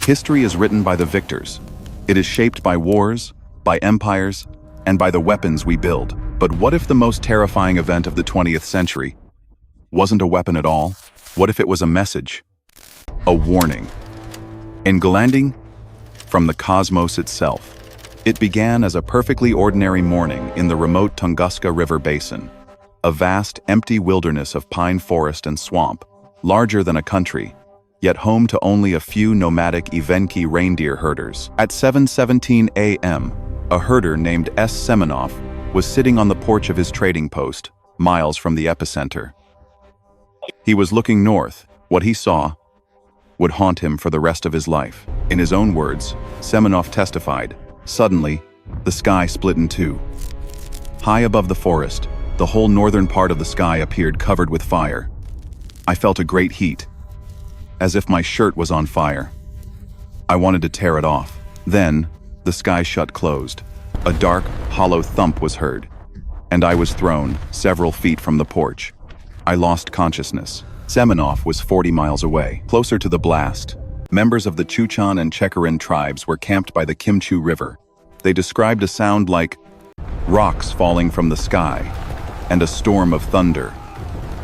History is written by the victors. It is shaped by wars, by empires, and by the weapons we build. But what if the most terrifying event of the 20th century wasn't a weapon at all? What if it was a message? A warning. Landing from the cosmos itself. It began as a perfectly ordinary morning in the remote Tunguska River basin, a vast, empty wilderness of pine forest and swamp, larger than a country, yet home to only a few nomadic Evenki reindeer herders. At 7:17 a.m., a herder named S. Semenov was sitting on the porch of his trading post, miles from the epicenter. He was looking north. What he saw would haunt him for the rest of his life. In his own words, Semenov testified, "Suddenly, the sky split in two. High above the forest, the whole northern part of the sky appeared covered with fire. I felt a great heat, as if my shirt was on fire. I wanted to tear it off. Then, the sky shut closed. A dark, hollow thump was heard, and I was thrown several feet from the porch. I lost consciousness." Semenov was 40 miles away. Closer to the blast, members of the Chuchan and Checherin tribes were camped by the Kimchu River. They described a sound like rocks falling from the sky and a storm of thunder.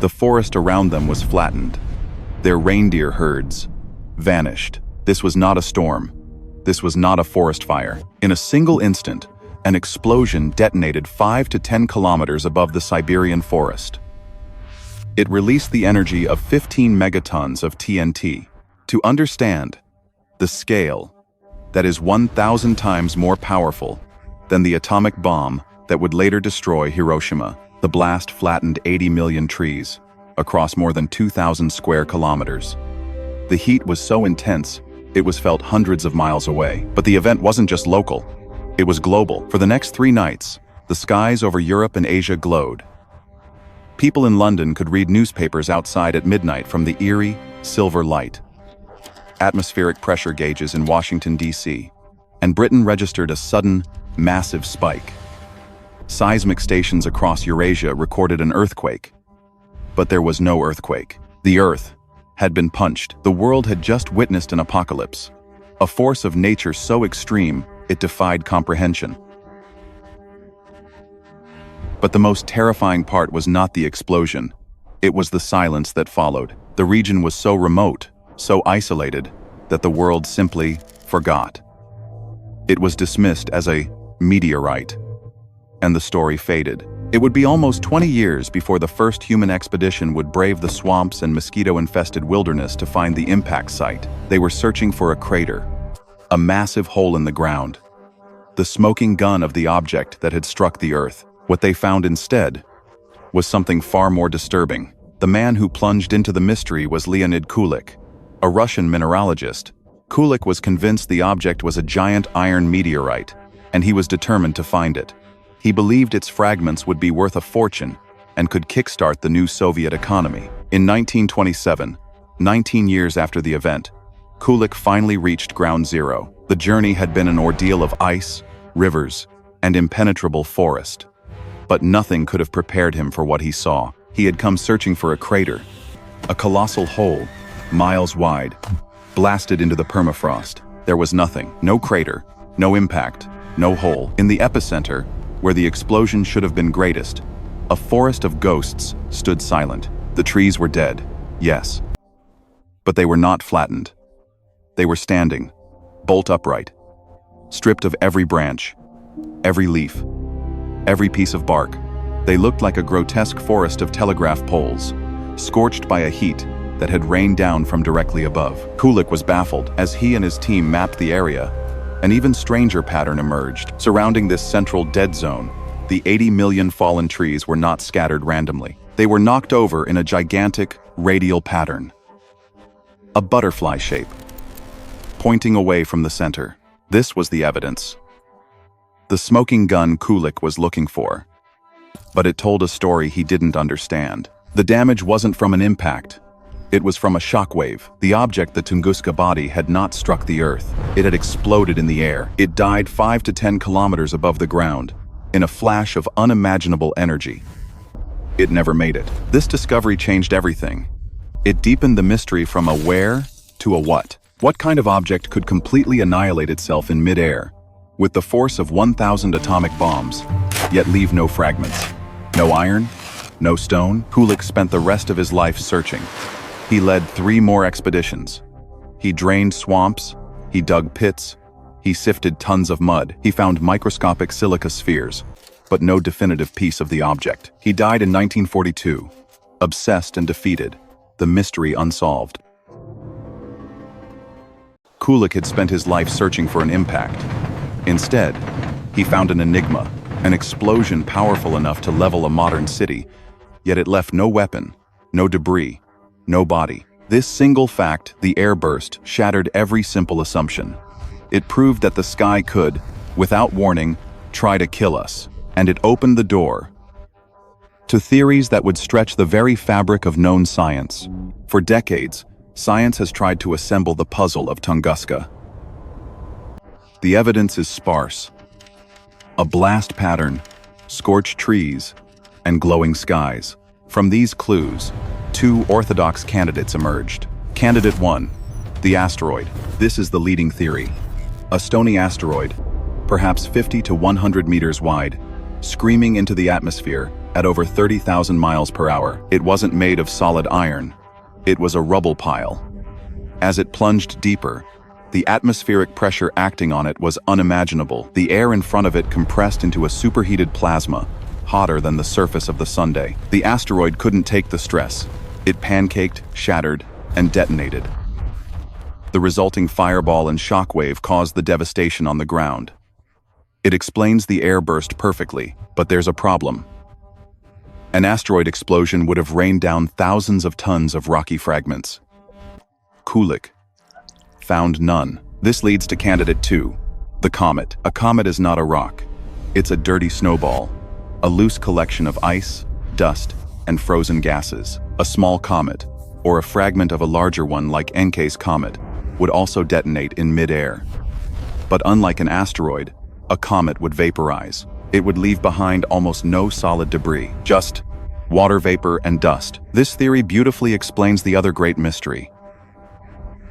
The forest around them was flattened. Their reindeer herds vanished. This was not a storm. This was not a forest fire. In a single instant, an explosion detonated 5 to 10 kilometers above the Siberian forest. It released the energy of 15 megatons of TNT. To understand the scale, that is 1,000 times more powerful than the atomic bomb that would later destroy Hiroshima. The blast flattened 80 million trees across more than 2,000 square kilometers. The heat was so intense, it was felt hundreds of miles away. But the event wasn't just local, it was global. For the next 3 nights, the skies over Europe and Asia glowed. People in London could read newspapers outside at midnight from the eerie, silver light. Atmospheric pressure gauges in Washington, D.C., and Britain registered a sudden, massive spike. Seismic stations across Eurasia recorded an earthquake. But there was no earthquake. The Earth had been punched. The world had just witnessed an apocalypse, a force of nature so extreme it defied comprehension. But the most terrifying part was not the explosion. It was the silence that followed. The region was so remote, so isolated, that the world simply forgot. It was dismissed as a meteorite, and the story faded. It would be almost 20 years before the first human expedition would brave the swamps and mosquito-infested wilderness to find the impact site. They were searching for a crater, a massive hole in the ground, the smoking gun of the object that had struck the Earth. What they found instead was something far more disturbing. The man who plunged into the mystery was Leonid Kulik, a Russian mineralogist. Kulik was convinced the object was a giant iron meteorite, and he was determined to find it. He believed its fragments would be worth a fortune and could kickstart the new Soviet economy. In 1927, 19 years after the event, Kulik finally reached ground zero. The journey had been an ordeal of ice, rivers, and impenetrable forest. But nothing could have prepared him for what he saw. He had come searching for a crater, a colossal hole, miles wide, blasted into the permafrost. There was nothing, no crater, no impact, no hole. In the epicenter, where the explosion should have been greatest, a forest of ghosts stood silent. The trees were dead, yes, but they were not flattened. They were standing, bolt upright, stripped of every branch, every leaf, every piece of bark. They looked like a grotesque forest of telegraph poles, scorched by a heat that had rained down from directly above. Kulik was baffled. As he and his team mapped the area, an even stranger pattern emerged. Surrounding this central dead zone, the 80 million fallen trees were not scattered randomly. They were knocked over in a gigantic, radial pattern. A butterfly shape, pointing away from the center. This was the evidence. The smoking gun Kulik was looking for. But it told a story he didn't understand. The damage wasn't from an impact. It was from a shockwave. The object, the Tunguska body, had not struck the Earth. It had exploded in the air. It died 5 to 10 kilometers above the ground, in a flash of unimaginable energy. It never made it. This discovery changed everything. It deepened the mystery from a where to a what. What kind of object could completely annihilate itself in mid-air, with the force of 1,000 atomic bombs, yet leave no fragments? No iron? No stone? Kulik spent the rest of his life searching. He led 3 more expeditions. He drained swamps, he dug pits, he sifted tons of mud, he found microscopic silica spheres, but no definitive piece of the object. He died in 1942, obsessed and defeated, the mystery unsolved. Kulik had spent his life searching for an impact. Instead, he found an enigma, an explosion powerful enough to level a modern city, yet it left no weapon, no debris, no body. This single fact, the airburst, shattered every simple assumption. It proved that the sky could, without warning, try to kill us, and it opened the door to theories that would stretch the very fabric of known science. For decades, science has tried to assemble the puzzle of Tunguska. The evidence is sparse. A blast pattern, scorched trees, and glowing skies. From these clues, 2 orthodox candidates emerged. Candidate 1, the asteroid. This is the leading theory. A stony asteroid, perhaps 50 to 100 meters wide, screaming into the atmosphere at over 30,000 miles per hour. It wasn't made of solid iron. It was a rubble pile. As it plunged deeper, the atmospheric pressure acting on it was unimaginable. The air in front of it compressed into a superheated plasma, hotter than the surface of the Sunday. The asteroid couldn't take the stress. It pancaked, shattered, and detonated. The resulting fireball and shockwave caused the devastation on the ground. It explains the airburst perfectly, but there's a problem. An asteroid explosion would have rained down thousands of tons of rocky fragments. Kulik found none. This leads to candidate 2, the comet. A comet is not a rock. It's a dirty snowball, a loose collection of ice, dust, and frozen gases. A small comet, or a fragment of a larger one like Encke's comet, would also detonate in mid-air. But unlike an asteroid, a comet would vaporize. It would leave behind almost no solid debris, just water vapor and dust. This theory beautifully explains the other great mystery.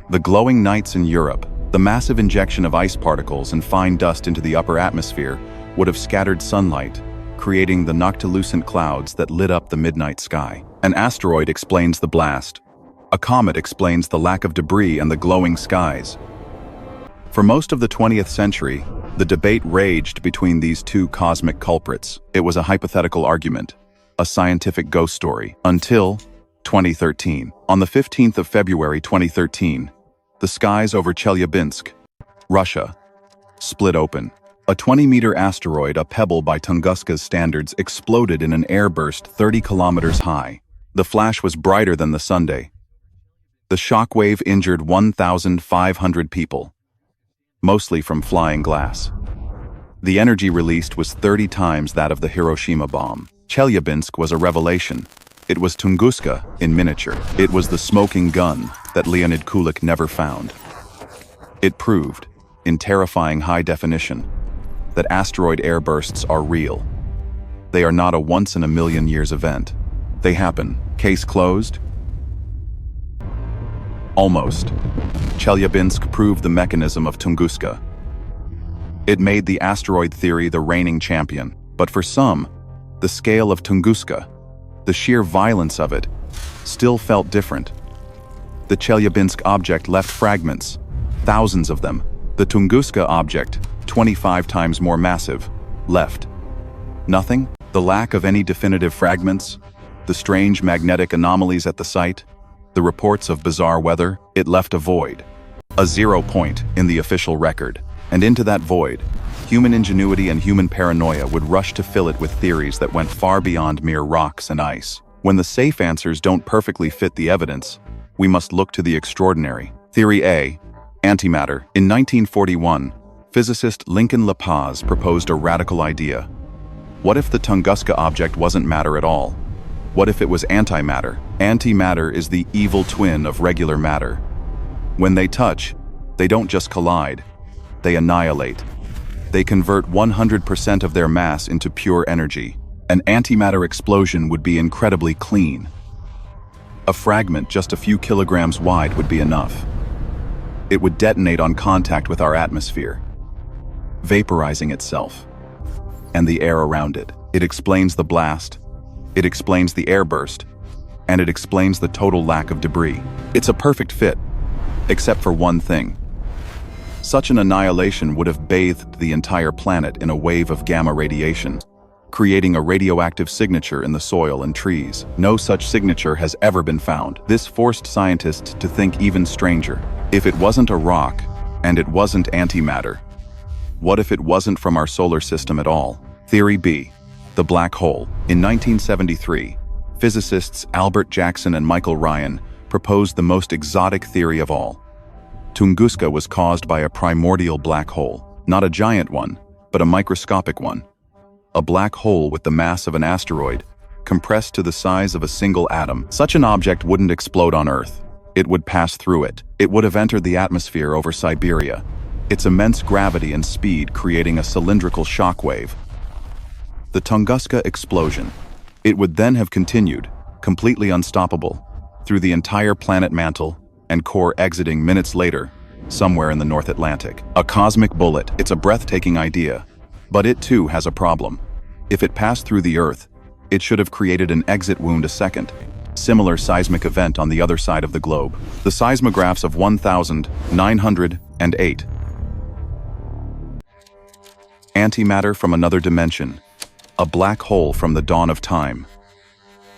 The glowing nights in Europe, the massive injection of ice particles and fine dust into the upper atmosphere would have scattered sunlight, creating the noctilucent clouds that lit up the midnight sky. An asteroid explains the blast. A comet explains the lack of debris and the glowing skies. For most of the 20th century, the debate raged between these 2 cosmic culprits. It was a hypothetical argument, a scientific ghost story, until 2013. On the 15th of February 2013, the skies over Chelyabinsk, Russia, split open. A 20-meter asteroid, a pebble by Tunguska's standards, exploded in an airburst 30 kilometers high. The flash was brighter than the Sunday. The shockwave injured 1,500 people, mostly from flying glass. The energy released was 30 times that of the Hiroshima bomb. Chelyabinsk was a revelation. It was Tunguska in miniature. It was the smoking gun that Leonid Kulik never found. It proved, in terrifying high definition, that asteroid airbursts are real. They are not a once-in-a-million-years event. They happen. Case closed? Almost. Chelyabinsk proved the mechanism of Tunguska. It made the asteroid theory the reigning champion. But for some, the scale of Tunguska, the sheer violence of it, still felt different. The Chelyabinsk object left fragments, thousands of them. The Tunguska object, 25 times more massive, left nothing. The lack of any definitive fragments, the strange magnetic anomalies at the site, the reports of bizarre weather, it left a void, a 0 point in the official record. And into that void, human ingenuity and human paranoia would rush to fill it with theories that went far beyond mere rocks and ice. When the safe answers don't perfectly fit the evidence, we must look to the extraordinary. Theory A, antimatter. In 1941, physicist Lincoln La Paz proposed a radical idea. What if the Tunguska object wasn't matter at all? What if it was antimatter? Antimatter is the evil twin of regular matter. When they touch, they don't just collide, they annihilate. They convert 100% of their mass into pure energy. An antimatter explosion would be incredibly clean. A fragment just a few kilograms wide would be enough. It would detonate on contact with our atmosphere, vaporizing itself and the air around it. It explains the blast, it explains the airburst, and it explains the total lack of debris. It's a perfect fit, except for one thing. Such an annihilation would have bathed the entire planet in a wave of gamma radiation, creating a radioactive signature in the soil and trees. No such signature has ever been found. This forced scientists to think even stranger. If it wasn't a rock, and it wasn't antimatter, what if it wasn't from our solar system at all? Theory B, the black hole. In 1973, physicists Albert Jackson and Michael Ryan proposed the most exotic theory of all. Tunguska was caused by a primordial black hole, not a giant one, but a microscopic one. A black hole with the mass of an asteroid, compressed to the size of a single atom. Such an object wouldn't explode on Earth. It would pass through it. It would have entered the atmosphere over Siberia, its immense gravity and speed creating a cylindrical shockwave. The Tunguska explosion. It would then have continued, completely unstoppable, through the entire planet mantle and core, exiting minutes later, somewhere in the North Atlantic. A cosmic bullet. It's a breathtaking idea, but it too has a problem. If it passed through the Earth, it should have created an exit wound a second. Similar seismic event on the other side of the globe. The seismographs of 1908. Antimatter from another dimension. A black hole from the dawn of time.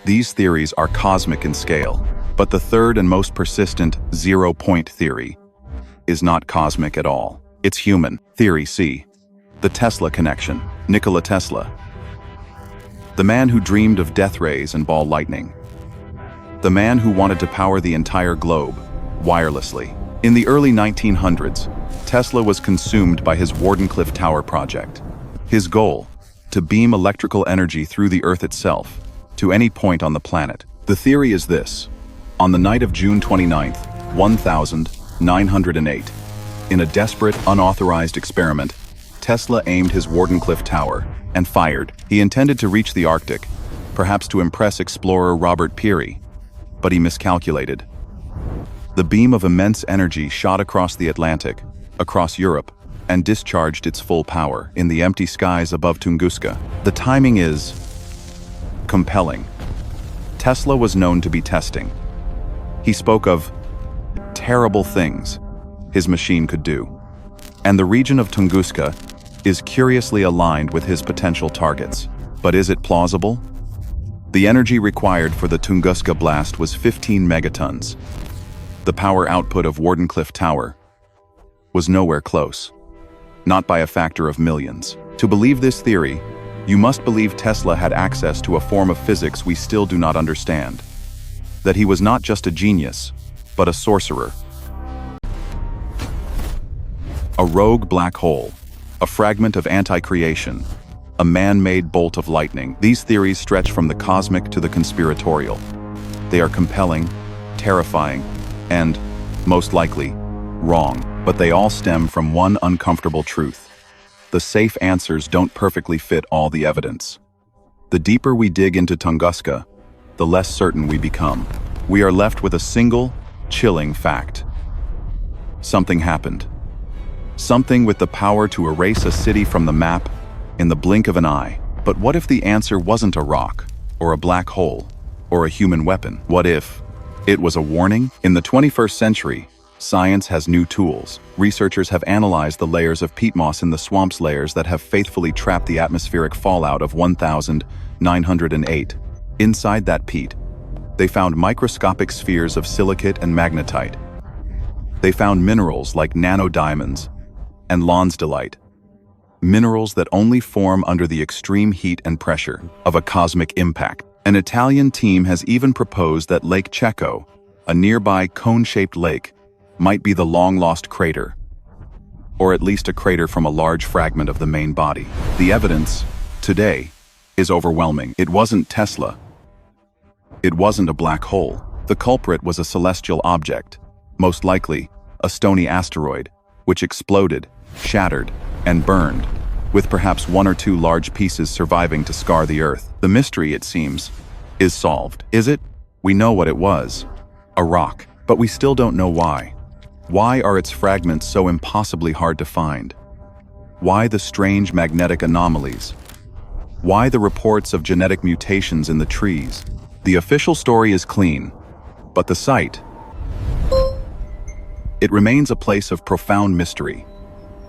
These theories are cosmic in scale, but the third and most persistent zero-point theory is not cosmic at all. It's human. Theory C. The Tesla connection. Nikola Tesla. The man who dreamed of death rays and ball lightning. The man who wanted to power the entire globe, wirelessly. In the early 1900s, Tesla was consumed by his Wardenclyffe Tower project. His goal, to beam electrical energy through the Earth itself, to any point on the planet. The theory is this. On the night of June 29, 1908, in a desperate, unauthorized experiment, Tesla aimed his Wardenclyffe Tower and fired. He intended to reach the Arctic, perhaps to impress explorer Robert Peary, but he miscalculated. The beam of immense energy shot across the Atlantic, across Europe, and discharged its full power in the empty skies above Tunguska. The timing is compelling. Tesla was known to be testing. He spoke of terrible things his machine could do. And the region of Tunguska is curiously aligned with his potential targets. But is it plausible? The energy required for the Tunguska blast was 15 megatons. The power output of Wardenclyffe Tower was nowhere close. Not by a factor of millions. To believe this theory, you must believe Tesla had access to a form of physics we still do not understand. That he was not just a genius, but a sorcerer. A rogue black hole, a fragment of anti-creation, a man-made bolt of lightning. These theories stretch from the cosmic to the conspiratorial. They are compelling, terrifying, and, most likely, wrong. But they all stem from one uncomfortable truth. The safe answers don't perfectly fit all the evidence. The deeper we dig into Tunguska, the less certain we become. We are left with a single, chilling fact. Something happened. Something with the power to erase a city from the map in the blink of an eye. But what if the answer wasn't a rock, or a black hole, or a human weapon? What if it was a warning? In the 21st century, science has new tools. Researchers have analyzed the layers of peat moss in the swamp's layers that have faithfully trapped the atmospheric fallout of 1908. Inside that peat, they found microscopic spheres of silicate and magnetite. They found minerals like nanodiamonds and lonsdaleite, minerals that only form under the extreme heat and pressure of a cosmic impact. An Italian team has even proposed that Lake Cecco, a nearby cone-shaped lake, might be the long-lost crater, or at least a crater from a large fragment of the main body. The evidence, today, is overwhelming. It wasn't Tesla. It wasn't a black hole. The culprit was a celestial object, most likely a stony asteroid, which exploded, shattered, and burned, with perhaps one or two large pieces surviving to scar the Earth. The mystery, it seems, is solved. Is it? We know what it was. A rock. But we still don't know why. Why are its fragments so impossibly hard to find? Why the strange magnetic anomalies? Why the reports of genetic mutations in the trees? The official story is clean, but the site, it remains a place of profound mystery,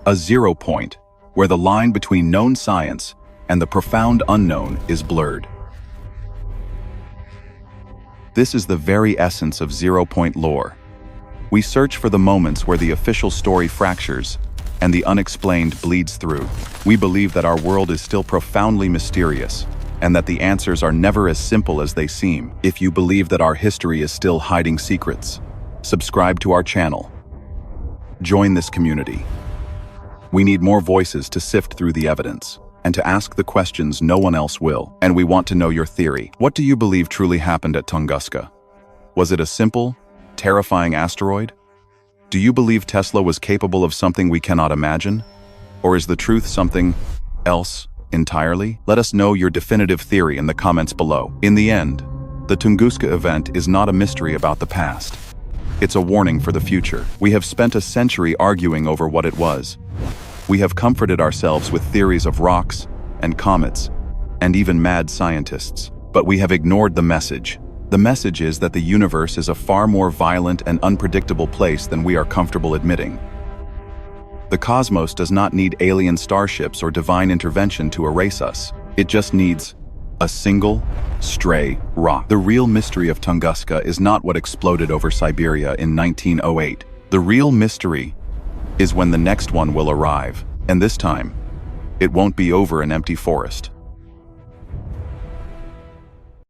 a zero point where the line between known science and the profound unknown is blurred. This is the very essence of zero-point lore. We search for the moments where the official story fractures and the unexplained bleeds through. We believe that our world is still profoundly mysterious and that the answers are never as simple as they seem. If you believe that our history is still hiding secrets, subscribe to our channel. Join this community. We need more voices to sift through the evidence and to ask the questions no one else will. And we want to know your theory. What do you believe truly happened at Tunguska? Was it a simple, terrifying asteroid? Do you believe Tesla was capable of something we cannot imagine? Or is the truth something else entirely? Let us know your definitive theory in the comments below. In the end, the Tunguska event is not a mystery about the past. It's a warning for the future. We have spent a century arguing over what it was. We have comforted ourselves with theories of rocks and comets and even mad scientists. But we have ignored the message. The message is that the universe is a far more violent and unpredictable place than we are comfortable admitting. The cosmos does not need alien starships or divine intervention to erase us. It just needs a single, stray rock. The real mystery of Tunguska is not what exploded over Siberia in 1908. The real mystery is when the next one will arrive, and this time, it won't be over an empty forest.